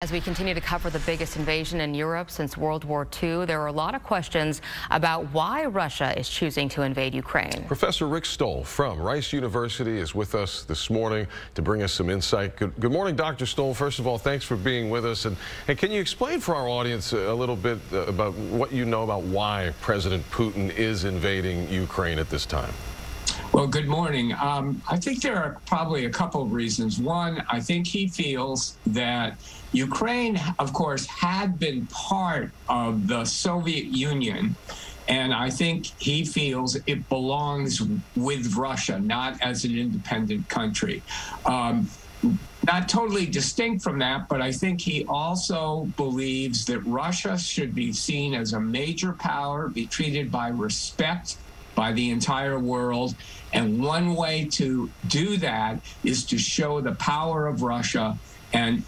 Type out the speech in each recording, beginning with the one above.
As we continue to cover the biggest invasion in Europe since World War II, there are a lot of questions about why Russia is choosing to invade Ukraine. Professor Rick Stoll from Rice University is with us this morning to bring us some insight. Good morning, Dr. Stoll. First of all, thanks for being with us. And can you explain for our audience a little bit about what you know about why President Putin is invading Ukraine at this time? Well, good morning. I think there are probably a couple of reasons. One, I think he feels that Ukraine, of course, had been part of the Soviet Union, and I think he feels it belongs with Russia, not as an independent country. Not totally distinct from that, but I think he also believes that Russia should be seen as a major power, be treated by respect by the entire world. And one way to do that is to show the power of Russia and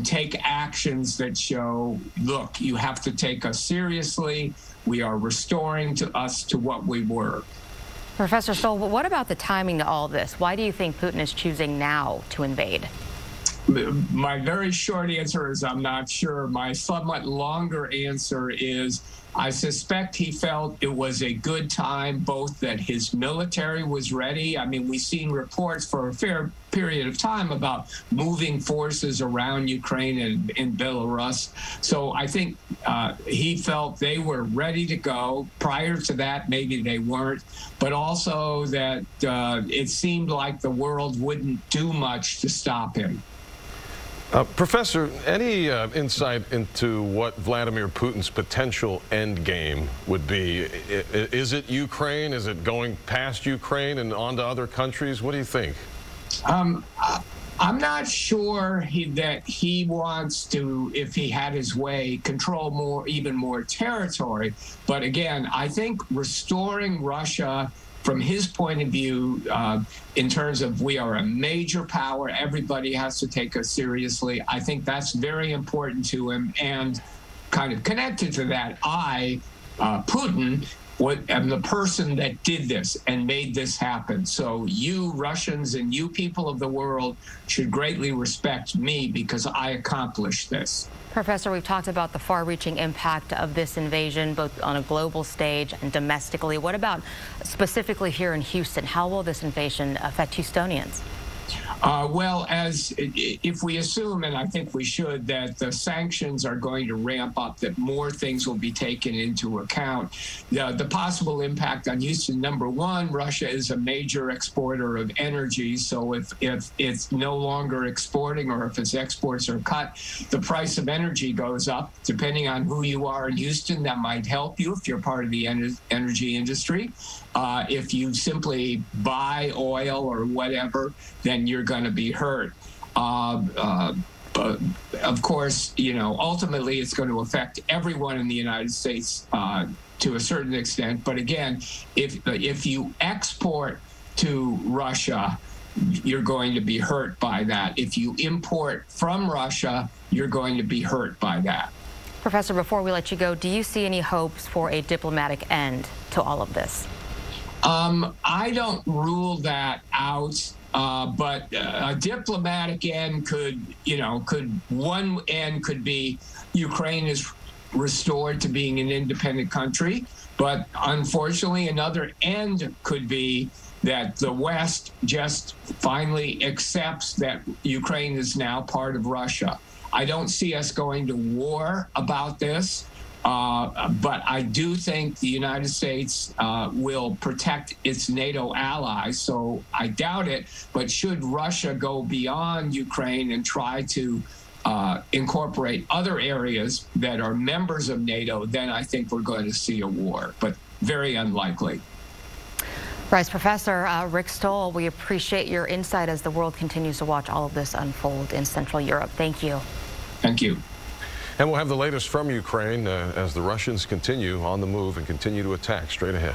take actions that show, look, you have to take us seriously. We are restoring us to what we were. Professor Stoll, what about the timing to all this? Why do you think Putin is choosing now to invade? My very short answer is I'm not sure. My somewhat longer answer is I suspect he felt it was a good time, both that his military was ready. I mean, we've seen reports for a fair period of time about moving forces around Ukraine and in Belarus. So I think he felt they were ready to go. Prior to that, maybe they weren't, but also that it seemed like the world wouldn't do much to stop him. Professor, any insight into what Vladimir Putin's potential end game would be? Is it Ukraine? Is it going past Ukraine and on to other countries? What do you think? I'm not sure that he wants to, if he had his way, control even more territory. But again, I think restoring Russia from his point of view, in terms of we are a major power, everybody has to take us seriously. I think that's very important to him. And kind of connected to that, Putin, am the person that did this and made this happen. So you Russians and you people of the world should greatly respect me because I accomplished this. Professor, we've talked about the far-reaching impact of this invasion, both on a global stage and domestically. What about specifically here in Houston? How will this invasion affect Houstonians? Well, if we assume, and I think we should, that the sanctions are going to ramp up, that more things will be taken into account. The possible impact on Houston, number one, Russia is a major exporter of energy. So if it's no longer exporting or if its exports are cut, the price of energy goes up. Depending on who you are in Houston, that might help you if you're part of the energy industry. If you simply buy oil or whatever, then you're going to be hurt. But of course, ultimately it's going to affect everyone in the United States to a certain extent. But again, if you export to Russia, you're going to be hurt by that. If you import from Russia, you're going to be hurt by that. Professor, before we let you go, do you see any hopes for a diplomatic end to all of this? I don't rule that out, but a diplomatic end one end could be Ukraine is restored to being an independent country, but unfortunately another end could be that the West just finally accepts that Ukraine is now part of Russia. I don't see us going to war about this. But I do think the United States will protect its NATO allies, so I doubt it. But should Russia go beyond Ukraine and try to incorporate other areas that are members of NATO, then I think we're going to see a war, but very unlikely. Rice Professor Rick Stoll, we appreciate your insight as the world continues to watch all of this unfold in Central Europe. Thank you. Thank you. And we'll have the latest from Ukraine as the Russians continue on the move and continue to attack straight ahead.